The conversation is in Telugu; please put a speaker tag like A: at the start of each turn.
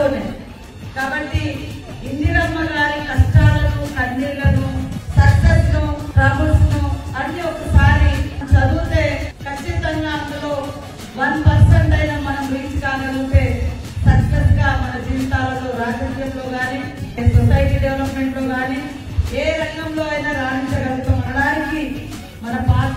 A: చదువుతోనే. కాబట్టి ఇందిరమ్మ గారి కష్టాలను, కన్నీళ్లను, సక్సెస్ ను, ట్రబుల్స్ ను అన్ని ఒకసారి చదివితే ఖచ్చితంగా అందులో 1% అయినా మనం రీచ్ కాగలిగితే సక్సెస్ గా మన జీవితాలలో, రాజకీయంలో గాని, సొసైటీ డెవలప్మెంట్ లో గాని, ఏ రంగంలో అయినా రాణించగలుగుతాం అనడానికి మన పాత